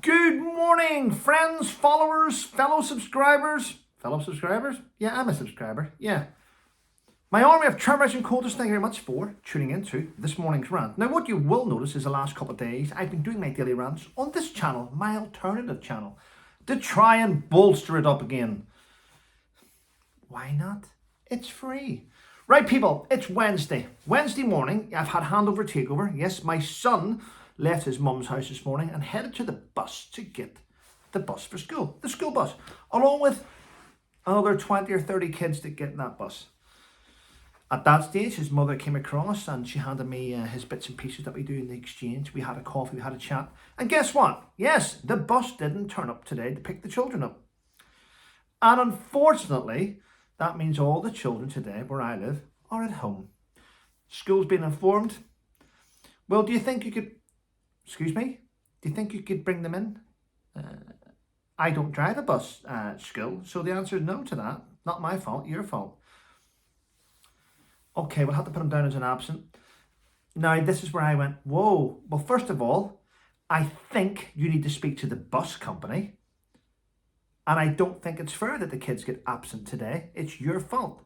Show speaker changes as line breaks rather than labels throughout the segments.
Good morning, friends, followers, fellow subscribers. Fellow subscribers? Yeah, I'm a subscriber. Yeah. My army of Tremors and Coldest, thank you very much for tuning into this morning's rant. Now, what you will notice is the last couple of days, I've been doing my daily rants on this channel, my alternative channel, to try and bolster it up again. Why not? It's free. Right, people, it's Wednesday. Wednesday morning, I've had handover takeover. Yes, my son left his mum's house this morning and headed to the bus to get the bus for school, the school bus, along with another 20 or 30 kids that get in that bus. At that stage, his mother came across and she handed me his bits and pieces that we do in the exchange. We had a coffee, we had a chat. And guess what? Yes, the bus didn't turn up today to pick the children up. And unfortunately, that means all the children today, where I live, are at home. School's been informed. Well, do you think you could... Excuse me? Do you think you could bring them in? I don't drive a bus at school, so the answer is no to that. Not my fault, your fault. Okay, we'll have to put them down as an absent. Now, this is where I went, whoa. Well, first of all, I think you need to speak to the bus company. And I don't think it's fair that the kids get absent today. It's your fault.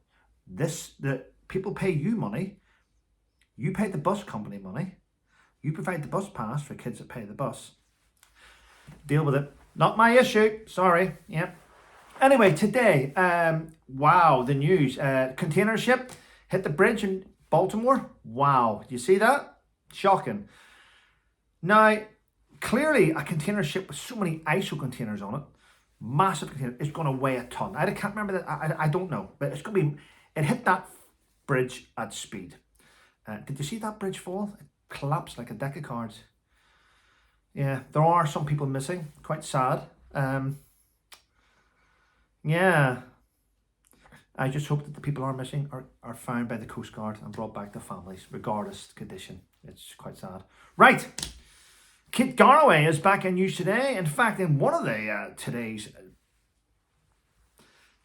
The people pay you money. You pay the bus company money. You provide the bus pass for kids that pay the bus. Deal with it. Not my issue. Sorry. Yeah. Anyway, today, wow, the news. Container ship hit the bridge in Baltimore. Wow. Do you see that? Shocking. Now, clearly a container ship with so many ISO containers on it, massive container, it's going to weigh a ton. I can't remember that. I don't know. But it's going to be, it hit that bridge at speed. Did you see that bridge fall? It collapsed like a deck of cards. Yeah, there are some people missing. Quite sad. Yeah. I just hope that the people who are missing are found by the Coast Guard and brought back to families, regardless of condition. It's quite sad. Right. Kate Garraway is back in news today. In fact, in one of the today's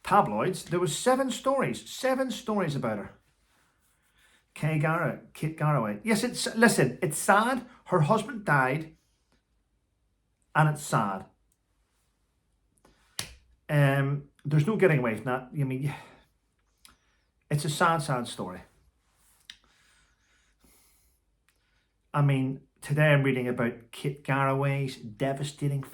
tabloids, there was seven stories about her. Kate Garraway. Yes, it's sad. Her husband died, and it's sad. There's no getting away from that. I mean, it's a sad story. I mean, today I'm reading about Kate Garraway's devastating...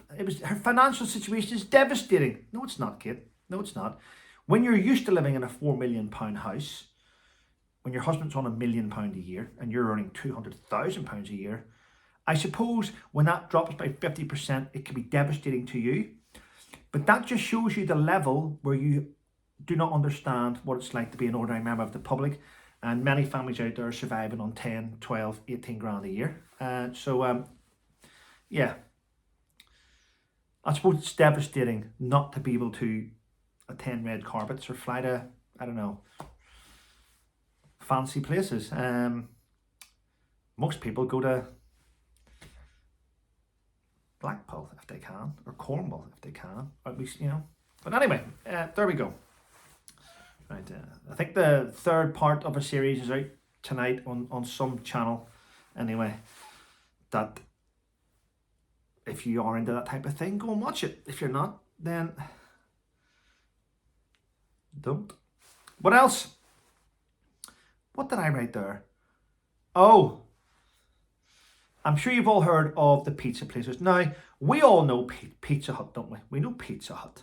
her financial situation is devastating. No, it's not, Kate. No, it's not. When you're used to living in a £4 million house, when your husband's on £1 million a year and you're earning £200,000 a year, I suppose when that drops by 50%, it can be devastating to you. But that just shows you the level where you do not understand what it's like to be an ordinary member of the public. And many families out there are surviving on 10, 12, 18 grand a year. Yeah. I suppose it's devastating not to be able to attend red carpets or fly to, I don't know, fancy places. Most people go to Blackpool if they can, or Cornwall if they can, or at least, you know. But anyway, there we go. Right, I think the third part of a series is out tonight on some channel. Anyway, that if you are into that type of thing, go and watch it. If you're not, then don't. What else? What did I write there? Oh, I'm sure you've all heard of the pizza places. Now, we all know Pizza Hut, don't we? We know Pizza Hut.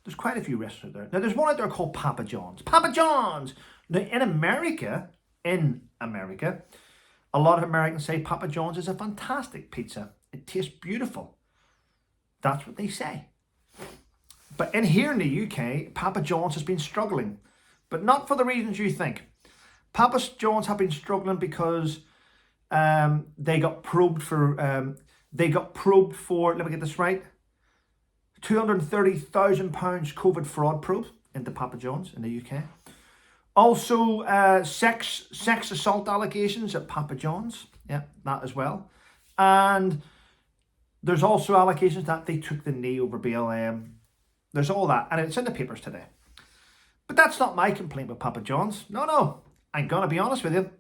There's quite a few restaurants there. Now, there's one out there called Papa John's. Papa John's! Now, in America, a lot of Americans say Papa John's is a fantastic pizza. It tastes beautiful. That's what they say. But here in the UK, Papa John's has been struggling. But not for the reasons you think. Papa John's have been struggling because they got probed for, let me get this right, £230,000 COVID fraud probe into Papa John's in the UK. Also, sex assault allegations at Papa John's. Yeah, that as well. And there's also allegations that they took the knee over BLM. There's all that, and it's in the papers today. But that's not my complaint with Papa John's. No, I'm gonna be honest with you.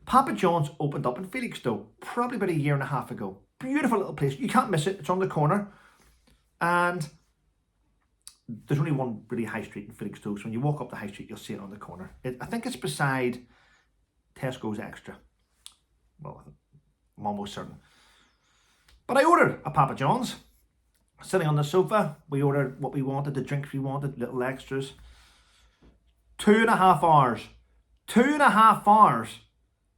Papa John's opened up in Felixstowe probably about a year and a half ago. Beautiful little place. You can't miss it. It's on the corner. And there's only one really high street in Felixstowe. So when you walk up the high street, you'll see it on the corner. I think it's beside Tesco's Extra. Well, I'm almost certain. But I ordered a Papa John's. Sitting on the sofa, we ordered what we wanted, the drinks we wanted, little extras. 2.5 hours. 2.5 hours.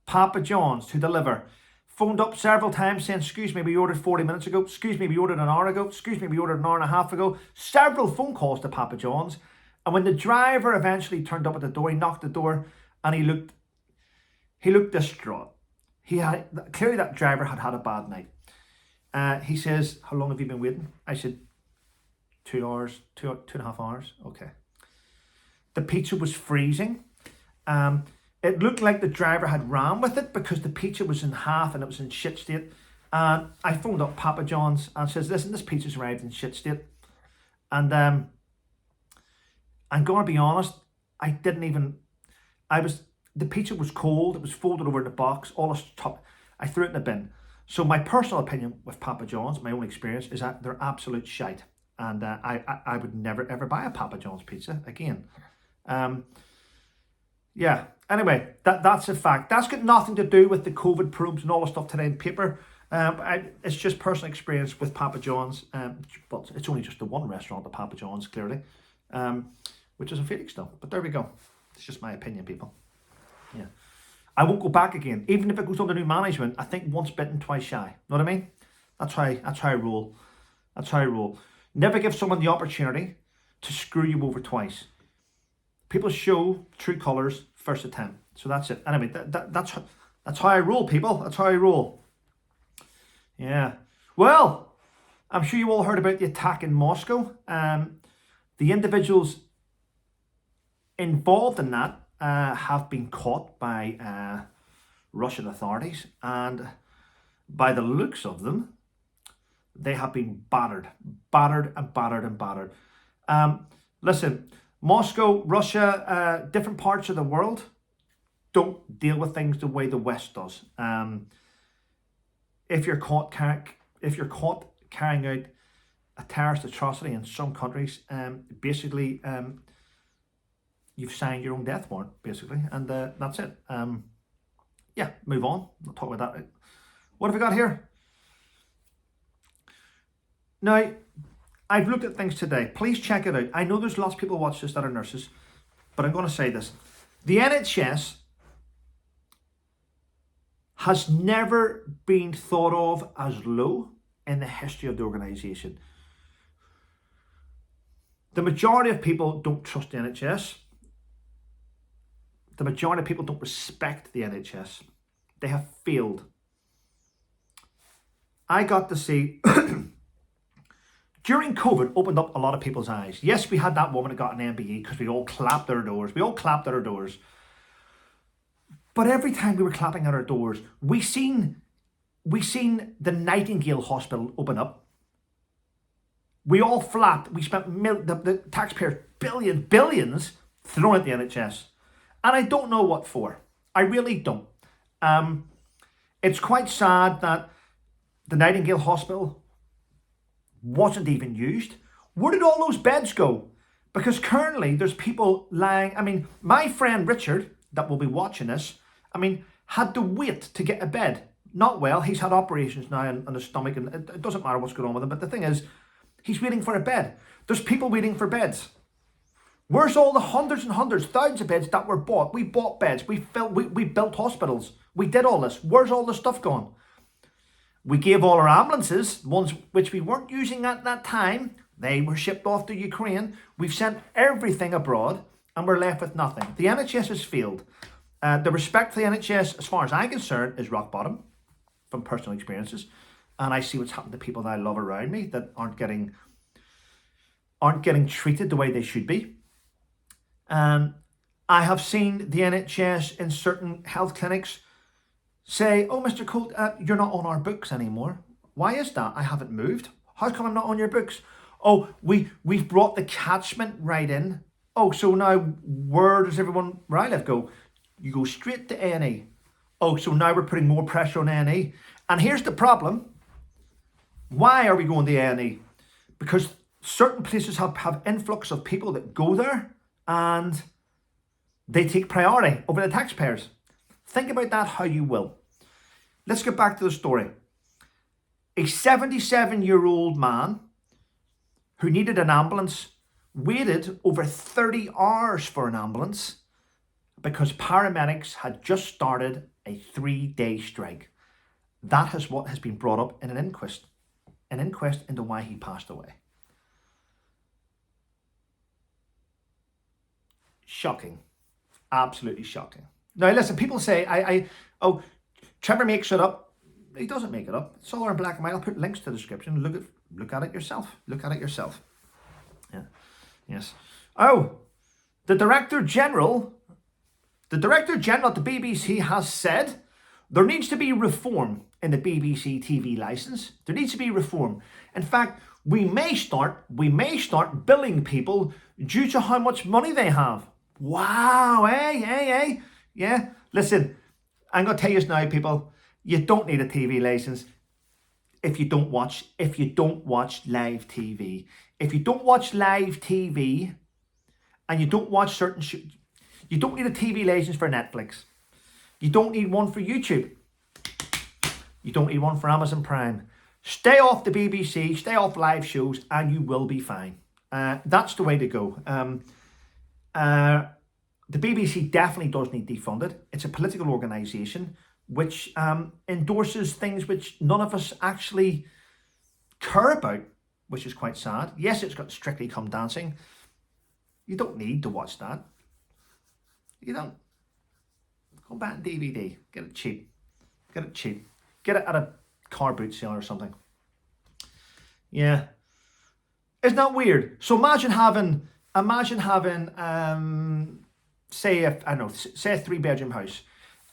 Papa John's to deliver. Phoned up several times saying, excuse me, we ordered 40 minutes ago. Excuse me, we ordered an hour ago. Excuse me, we ordered an hour and a half ago. Several phone calls to Papa John's. And when the driver eventually turned up at the door, he knocked the door and he looked distraught. Clearly that driver had a bad night. He says, how long have you been waiting? I said, 2 hours, 2.5 hours. Okay. The pizza was freezing. It looked like the driver had ran with it because the pizza was in half and it was in shit state. And I phoned up Papa John's and says, listen, this pizza's arrived in shit state. And I'm going to be honest, the pizza was cold. It was folded over in the box. I threw it in a bin. So my personal opinion with Papa John's, my own experience, is that they're absolute shite. And I would never, ever buy a Papa John's pizza again. Yeah, anyway, that's a fact. That's got nothing to do with the COVID probes and all the stuff today in paper. It's just personal experience with Papa John's. But it's only just the one restaurant, the Papa John's, clearly. Which is in Felixstowe. But there we go. It's just my opinion, people. Yeah. I won't go back again. Even if it goes under new management, I think once bitten, twice shy. Know what I mean? That's how I roll. That's how I roll. Never give someone the opportunity to screw you over twice. People show true colours first attempt. So that's it. Anyway, that's how I roll, people. That's how I roll. Yeah. Well, I'm sure you all heard about the attack in Moscow. The individuals involved in that have been caught by Russian authorities, and by the looks of them, they have been battered. Listen, Moscow, Russia, different parts of the world don't deal with things the way the West does. If you're caught carrying out a terrorist atrocity in some countries, basically you've signed your own death warrant, basically, and that's it. Yeah, move on. We'll talk about that. What have we got here? Now, I've looked at things today. Please check it out. I know there's lots of people watch this that are nurses, but I'm going to say this. The NHS has never been thought of as low in the history of the organisation. The majority of people don't trust the NHS. The majority of people don't respect the NHS. They have failed. I got to see, during COVID, opened up a lot of people's eyes. Yes, we had that woman that got an MBE because we all clapped at our doors. But every time we were clapping at our doors, we seen the Nightingale Hospital open up. We all flapped. We spent the taxpayers billions thrown at the NHS. And I don't know what for. I really don't. It's quite sad that the Nightingale Hospital wasn't even used. Where did all those beds go? Because currently there's people lying. I mean, my friend Richard, that will be watching this, had to wait to get a bed. Not well. He's had operations now on his stomach, and it doesn't matter what's going on with him. But the thing is, he's waiting for a bed. There's people waiting for beds. Where's all the hundreds and hundreds, thousands of beds that were bought? We bought beds. We built hospitals. We did all this. Where's all the stuff gone? We gave all our ambulances, ones which we weren't using at that time. They were shipped off to Ukraine. We've sent everything abroad, and we're left with nothing. The NHS has failed. The respect for the NHS, as far as I'm concerned, is rock bottom from personal experiences. And I see what's happened to people that I love around me that aren't getting treated the way they should be. I have seen the NHS in certain health clinics say, oh, Mr. Colt, you're not on our books anymore. Why is that? I haven't moved. How come I'm not on your books? Oh, we've brought the catchment right in. Oh, so now where does everyone where I live go? You go straight to A&E. Oh, so now we're putting more pressure on A&E. And here's the problem. Why are we going to A&E? Because certain places have influx of people that go there and they take priority over the taxpayers. Think about that how you will. Let's get back to the story. A 77-year-old man who needed an ambulance waited over 30 hours for an ambulance because paramedics had just started a 3-day strike. That is what has been brought up in an inquest into why he passed away. Shocking. Absolutely shocking. Now listen, people say, oh, Trevor makes it up. He doesn't make it up. It's all in black and white. I'll put links to the description. Look at it yourself. Look at it yourself. Yeah. Yes. Oh, the Director General at the BBC has said there needs to be reform in the BBC TV licence. There needs to be reform. In fact, we may start billing people due to how much money they have. Wow, eh? Yeah. Listen, I'm going to tell you this now, people. You don't need a TV licence if you don't watch live TV. If you don't watch live TV and you don't watch certain shows, you don't need a TV licence for Netflix. You don't need one for YouTube. You don't need one for Amazon Prime. Stay off the BBC, stay off live shows, and you will be fine. That's the way to go. The BBC definitely does need defunded. It's a political organisation which endorses things which none of us actually care about, which is quite sad. Yes, it's got Strictly Come Dancing. You don't need to watch that. You don't. Go back and DVD. Get it cheap. Get it at a car boot sale or something. Yeah. Isn't that weird? So imagine having say a 3-bedroom house,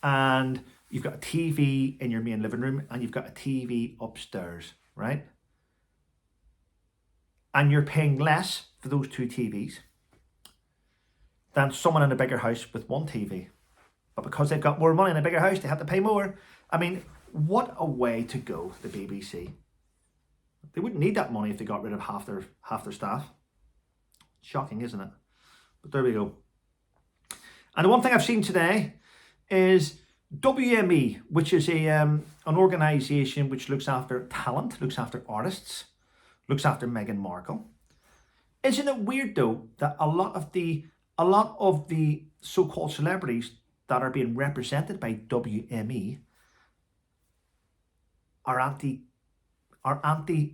and you've got a TV in your main living room and you've got a TV upstairs, right? And you're paying less for those 2 TVs than someone in a bigger house with 1 TV. But because they've got more money in a bigger house, they have to pay more. I mean, what a way to go, the BBC. They wouldn't need that money if they got rid of half their staff. Shocking, isn't it? But there we go. And the one thing I've seen today is WME, which is an organisation which looks after talent, looks after artists, looks after Meghan Markle. Isn't it weird though that a lot of the so-called celebrities that are being represented by WME are anti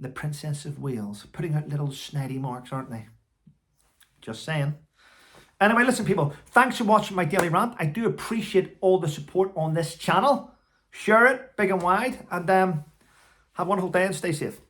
the Princess of Wales, putting out little snidey marks, aren't they? Just saying. Anyway, listen, people, thanks for watching my daily rant. I do appreciate all the support on this channel. Share it big and wide, and have a wonderful day and stay safe.